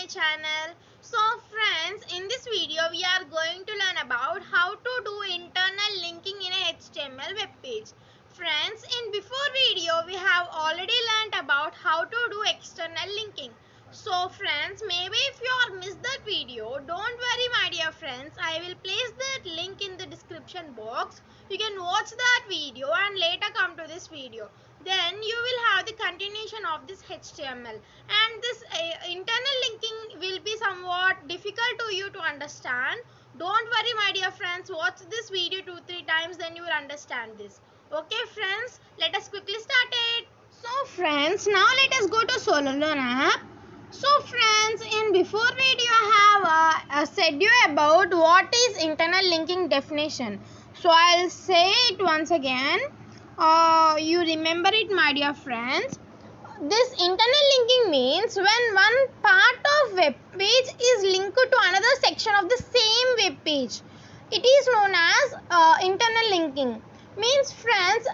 my channel. So friends, in this video we are going to learn about how to do internal linking in a HTML web page. Friends, in before video we have already learned about how to do external linking. So friends, maybe if you are missed that video, don't worry my dear friends, I will place that link in the description box. You can watch that video and later come to this video. Then you will have the continuation of this HTML, and this internal linking will be somewhat difficult to you to understand. Don't worry my dear friends, watch this video 2-3 times, then you will understand this. Okay friends, let us quickly start it. So friends, now let us go to SolarLearn app. So friends, in before video I have said you about what is internal linking definition. So I'll say it once again. You remember it my dear friends. This internal linking means when one part of web page is linked to another section of the same web page. It is known as internal linking. Means friends,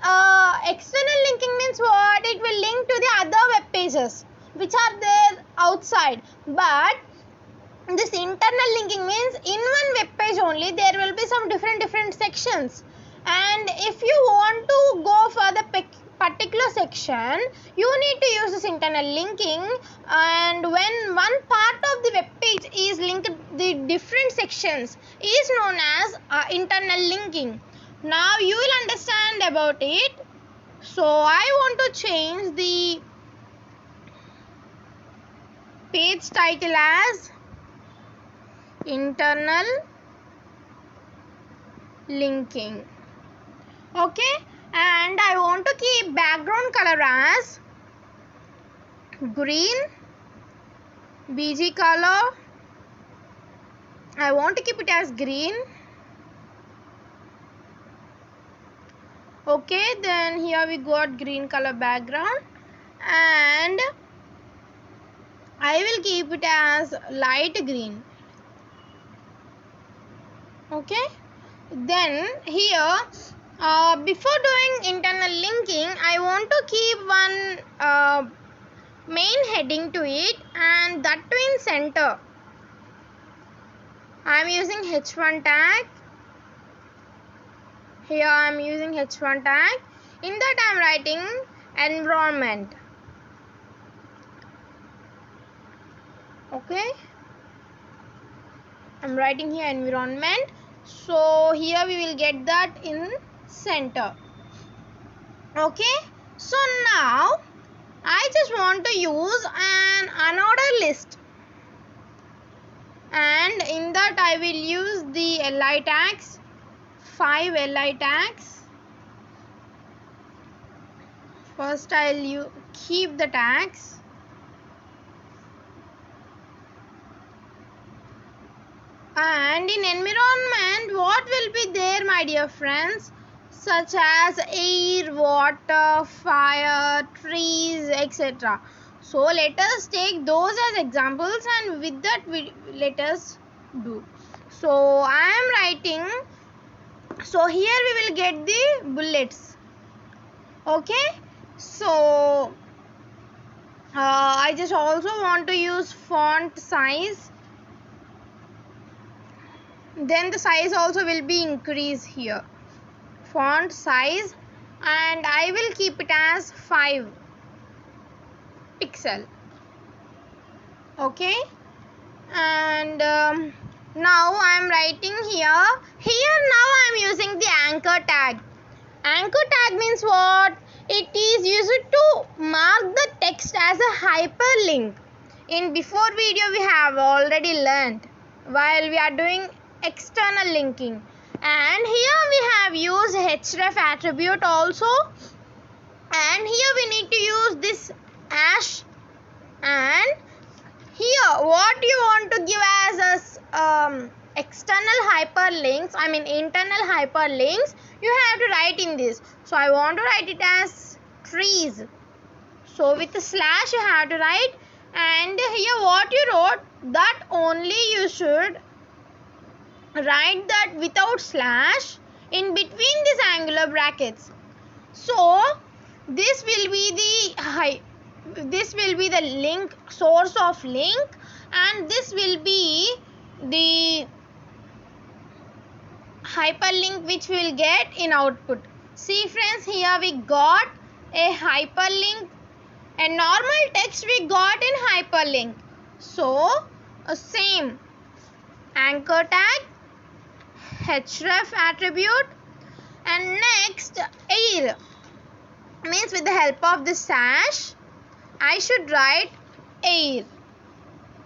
external linking means what? It will link to the other web pages which are there outside, but this internal linking means in one web page only there will be some different sections, and if you want to go for the particular section you need to use this internal linking, and when one part of the web page is linked the different sections is known as internal linking. Now you will understand about it. So I want to change the page title as internal linking. Okay, and I want to keep background color as green, bg color. I want to keep it as green. Okay, then here we got green color background, and I will keep it as light green. Okay, then here before doing internal linking I want to keep one main heading to it, and that too in center. I am using h1 tag. Here I am using h1 tag. In that I am writing environment. Okay, I'm writing here environment. So here we will get that in center. Okay, so now I just want to use an unordered list, and in that I will use the li tags, 5 li tags. First I'll keep the tags. And in environment, what will be there my dear friends? Such as air, water, fire, trees, etc. So let us take those as examples, and with that let us do. So I am writing, so here we will get the bullets. Okay, so I just also want to use font size. Then the size also will be increased here, font size, and I will keep it as 5 pixel. Okay, and now I am writing here. Now I am using the anchor tag. Anchor tag means what? It is used to mark the text as a hyperlink. In before video we have already learned while we are doing external linking, and here we have used href attribute also, and here we need to use this hash, and here what you want to give as external hyperlinks, I mean internal hyperlinks, you have to write in this. So I want to write it as trees, so with a slash you have to write, and here what you wrote that only you should write that without slash in between these angular brackets. So this will be the link, source of link, and this will be the hyperlink which we will get in output. See friends, here we got a hyperlink, a normal text we got in hyperlink. So same anchor tag, href attribute, and next air means with the help of the slash I should write air.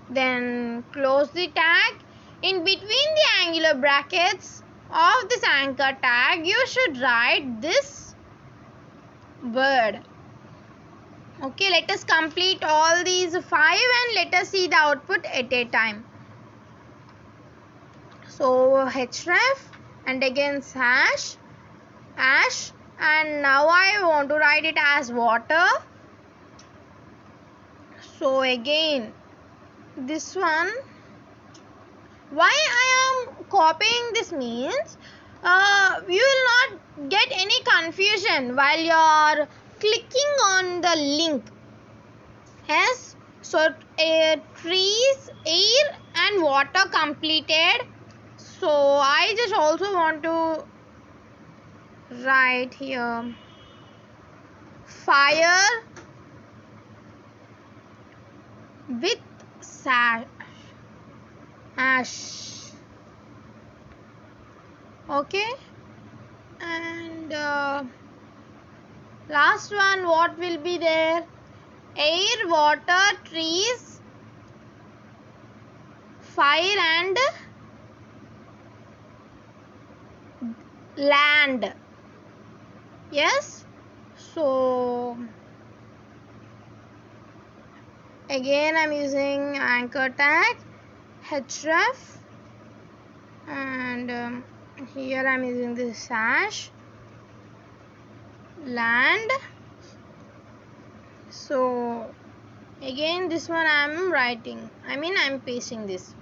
Then close the tag. In between the angular brackets of this anchor tag, you should write this word. Okay, let us complete all these 5 and let us see the output at a time. So href and again slash ash, and now I want to write it as water. So again this one, why I am copying this means you will not get any confusion while you are clicking on the link. Yes, so trees, air and water completed. So I just also want to write here fire with ash. Okay, and last one, what will be there? Air, water, trees, fire and land. Yes, so again I'm using anchor tag, href, and here I'm using this slash land. So again this one I'm writing, I'm pasting this.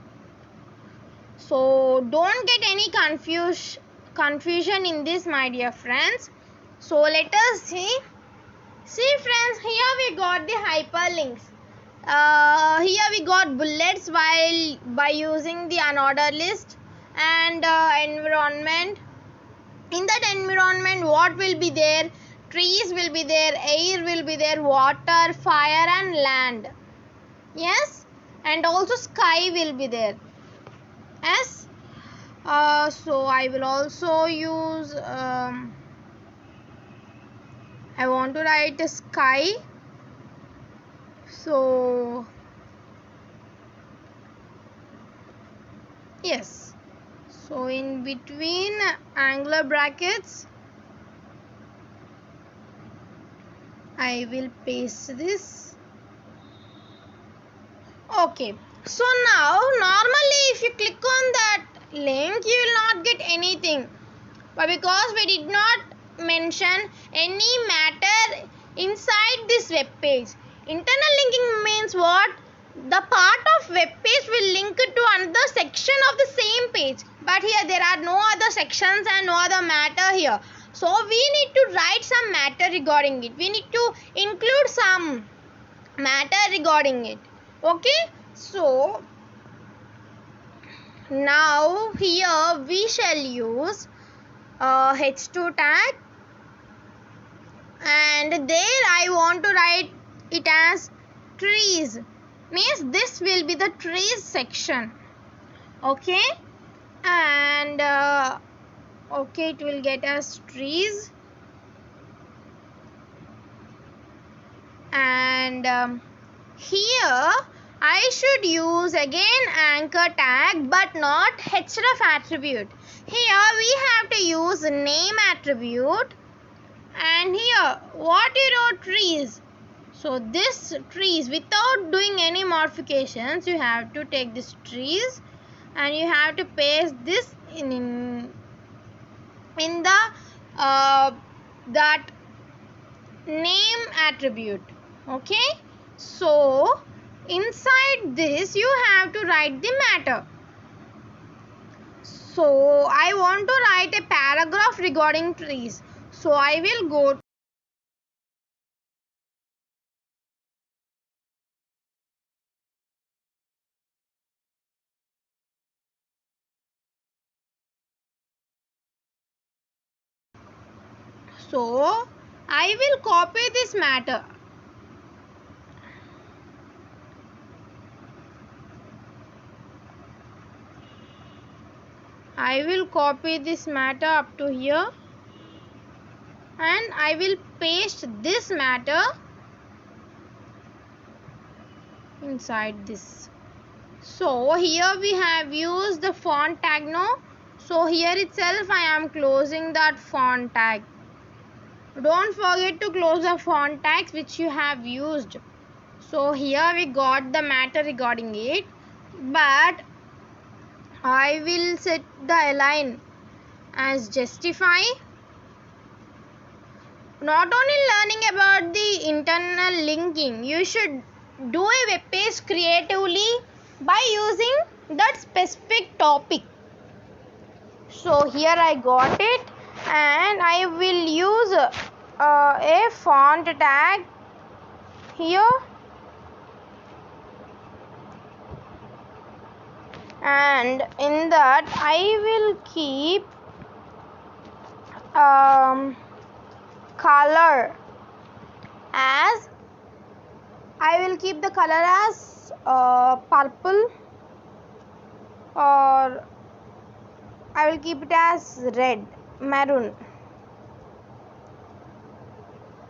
So don't get any confusion in this, my dear friends. So let us see. See friends, here we got the hyperlinks. Here we got bullets by using the unordered list, and environment. In that environment, what will be there? Trees will be there, air will be there, water, fire and land. Yes, and also sky will be there. Yes. So I will also use I want to write a sky. So yes, so in between angular brackets I will paste this. Okay, so now normally if you click on that link you will not get anything, but because we did not mention any matter inside this web page. Internal linking means what? The part of web page will link it to another section of the same page, but here there are no other sections and no other matter here. So we need to write some matter regarding it. We need to include some matter regarding it. Okay, so now here we shall use h2 tag, and there I want to write it as trees, means this will be the trees section. Okay, and okay, it will get as trees, and here I should use again anchor tag but not href attribute. Here we have to use name attribute, and here what you wrote trees. So this trees, without doing any modifications, you have to take this trees and you have to paste this in the that name attribute. Okay, so inside this you have to write the matter. So I want to write a paragraph regarding trees. So I will go So I will copy this matter. I will copy this matter up to here and I will paste this matter inside this. So here we have used the font tag now. So here itself I am closing that font tag. Don't forget to close the font tags which you have used. So here we got the matter regarding it, but I will set the align as justify. Not only learning about the internal linking, you should do a web page creatively by using that specific topic. So here I got it and I will use a font tag here and in that I will keep color as purple, or I will keep it as red, maroon.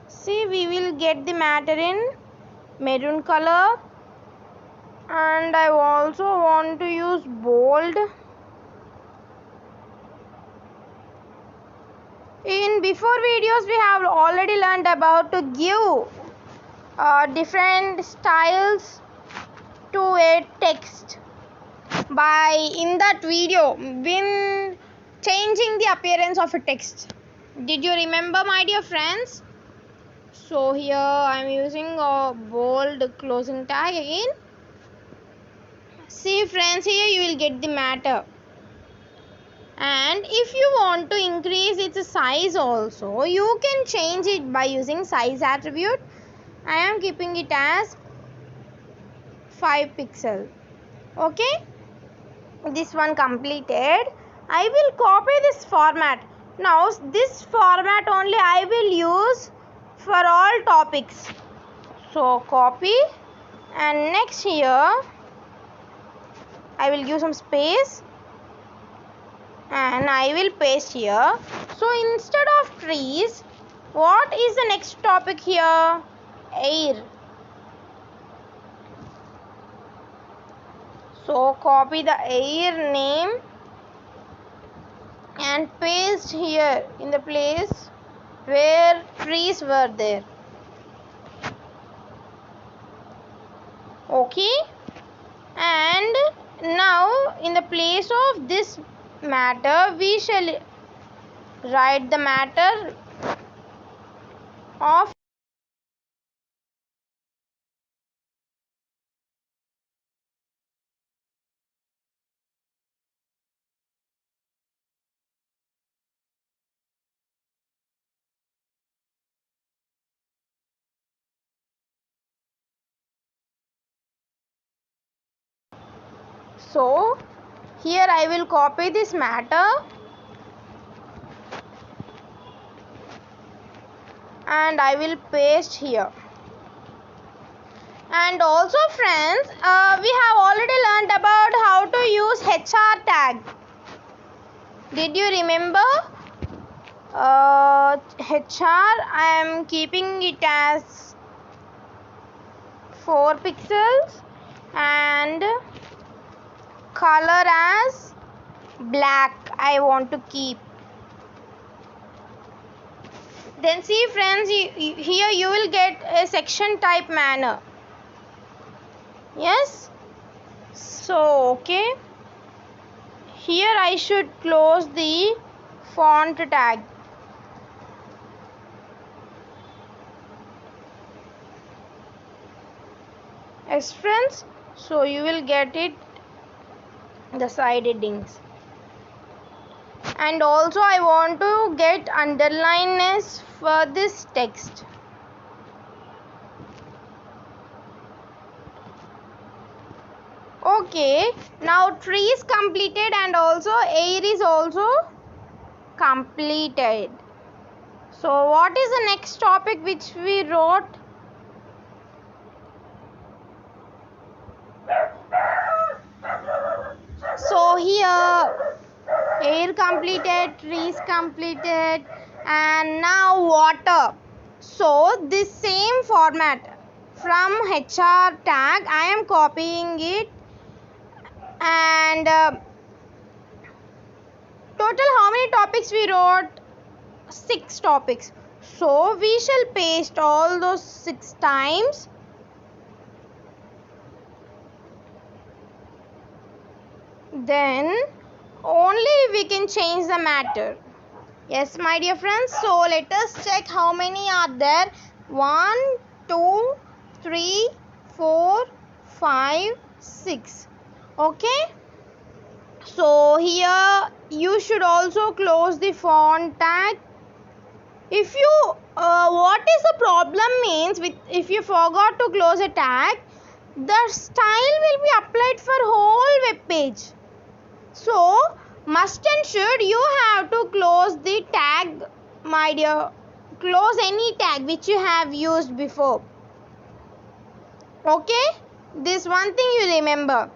See, we will get the matter in maroon color, and I also want to use bold. In before videos we have already learned about to give different styles to a text by in that video when changing the appearance of a text. Did you remember, my dear friends? So here I am using a bold closing tag again. See friends, here you will get the matter. And if you want to increase its size also, you can change it by using size attribute. I am keeping it as 5 pixel. Okay, this one completed. I will copy this format. Now this format only I will use for all topics. So copy, and next here I will give some space and I will paste here. So instead of trees, what is the next topic here? Air. So copy the air name and paste here in the place where trees were there. Okay, and now in the place of this matter we shall write the matter of so here I will copy this matter and I will paste here. And also friends, we have already learned about how to use HR tag. Did you remember? HR I am keeping it as 4 pixels and color as black I want to keep. Then see friends, here you will get a section type manner. Yes, so okay, here I should close the font tag. Yes friends, so you will get it the side headings. And also I want to get underlineness for this text. Okay, now tree is completed and also air is also completed. So what is the next topic which we wrote? So here air completed, trees completed, and now water. So this same format from HR tag I am copying it, and total how many topics we wrote? 6 topics. So we shall paste all those 6 times. Then only we can change the matter. Yes, my dear friends. So let us check how many are there. 1, 2, 3, 4, 5, 6. Okay. So here you should also close the font tag. If you what is the problem means with if you forgot to close a tag, the style will be applied for whole web page. So must and should you have to close the tag, my dear. Close any tag which you have used before. Okay, this one thing you remember.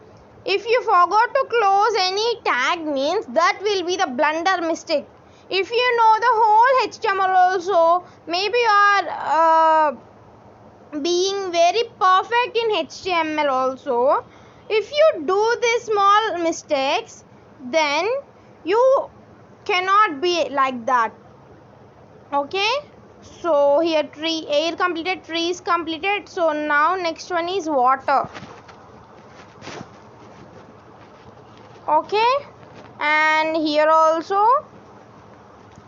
If you forgot to close any tag means that will be the blunder mistake. If you know the whole HTML also, maybe you are being very perfect in HTML also. If you do these small mistakes, then you cannot be like that. Okay. So here tree air completed, trees completed. So now next one is water. Okay, and here also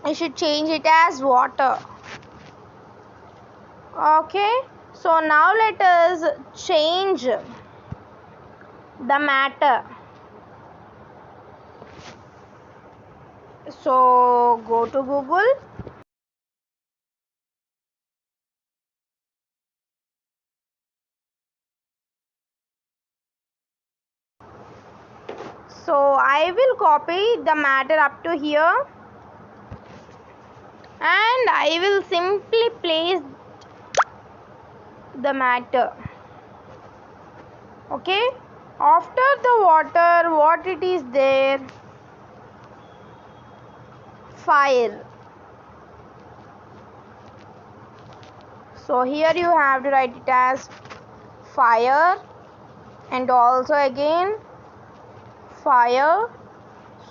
you should change it as water. Okay, so now let us change the matter. So go to Google. So I will copy the matter up to here, and I will simply place the matter. Okay, after the water, what it is there? Fire. So here you have to write it as fire, and also again fire.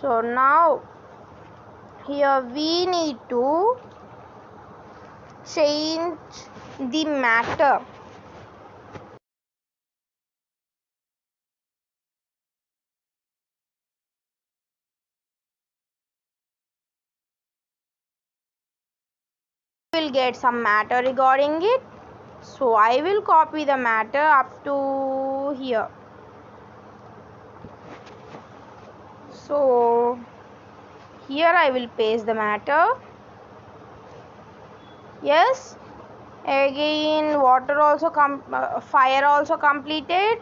So now here we need to change the matter. We will get some matter regarding it. So I will copy the matter up to here. So here I will paste the matter. Yes, again water also fire also completed.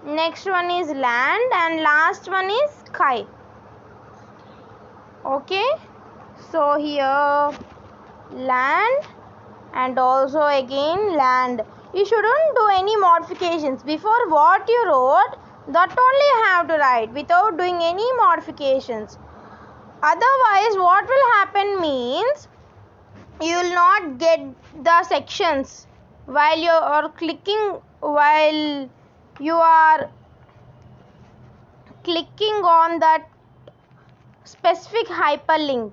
Next one is land, and last one is sky. Okay, so here land, and also again land. You shouldn't do any modifications. Before what you wrote, that only you have to write without doing any modifications. Otherwise what will happen means you will not get the sections while you are clicking on that specific hyperlink.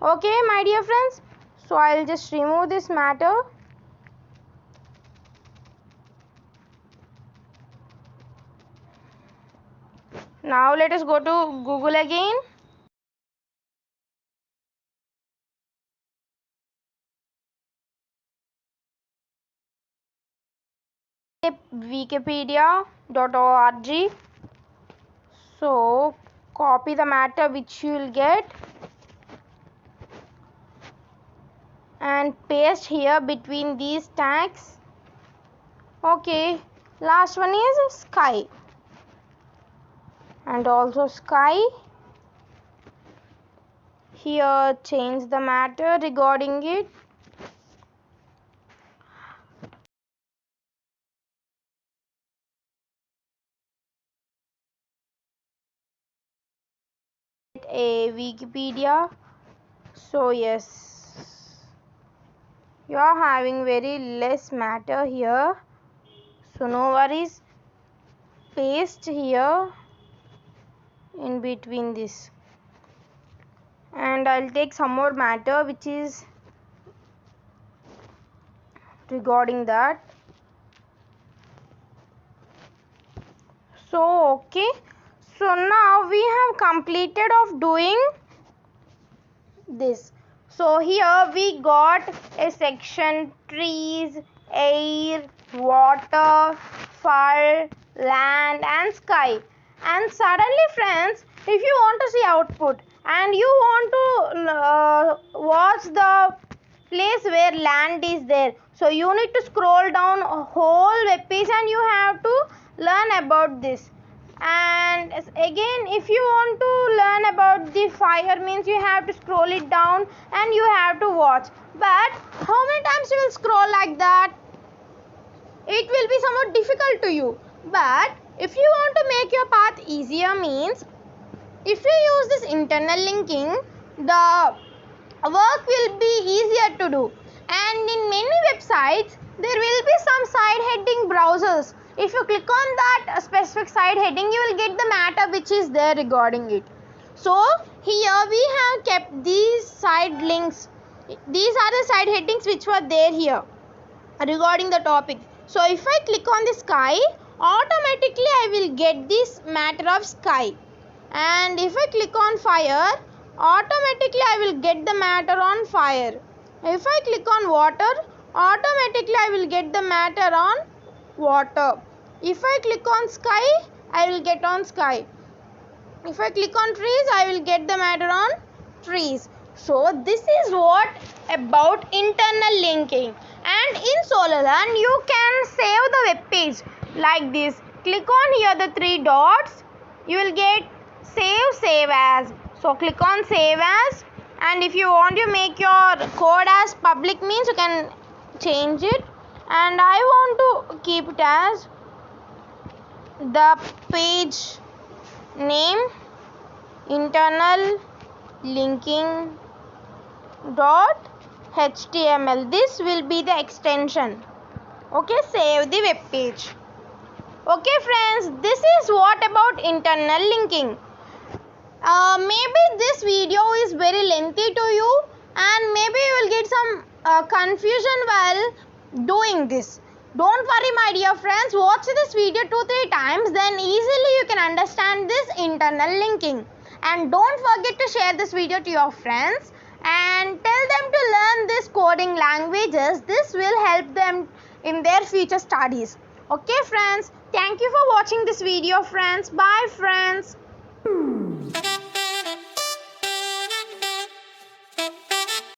Okay, my dear friends. So I'll just remove this matter. Now let us go to Google again. Wikipedia.org. So copy the matter which you will get and paste here between these tags. Okay, last one is sky, and also sky. here change the matter regarding it. A Wikipedia. So yes, you are having very less matter here, so no worries, paste here in between this, and I'll take some more matter which is regarding that. So okay, so now we have completed of doing this. So here we got a section trees, air, water, fire, land and sky. And suddenly friends, if you want to see output and you want to watch the place where land is there, so you need to scroll down a whole web page and you have to learn about this. And again, if you want to learn about the fire means you have to scroll it down and you have to watch. But how many times you will scroll like that? It will be somewhat difficult to you. But if you want to make your path easier means, if you use this internal linking, the work will be easier to do. And in many websites there will be some side heading browsers. If you click on that specific side heading, you will get the matter which is there regarding it. So here we have kept these side links. These are the side headings which were there here regarding the topic. So if I click on the sky, automatically I will get this matter of sky. And if I click on fire, automatically I will get the matter on fire. If I click on water, automatically I will get the matter on water. If I click on sky, I will get on sky. If I click on trees, I will get the matter on trees. So this is what about internal linking. And in SolarLearn, you can save the web page like this. Click on here the three dots. You will get save as. So click on save as, and if you want to make your code as public means you can change it, and I want to keep it as the page name internal linking dot html. This will be the extension. Okay, save the web page. Okay friends, this is what about internal linking. Maybe this video is very lengthy to you, and maybe you will get some confusion while doing this. Don't worry my dear friends, watch this video 2-3 times, then easily you can understand this internal linking. And don't forget to share this video to your friends and tell them to learn these coding languages. This will help them in their future studies. Okay friends, thank you for watching this video friends. Bye friends.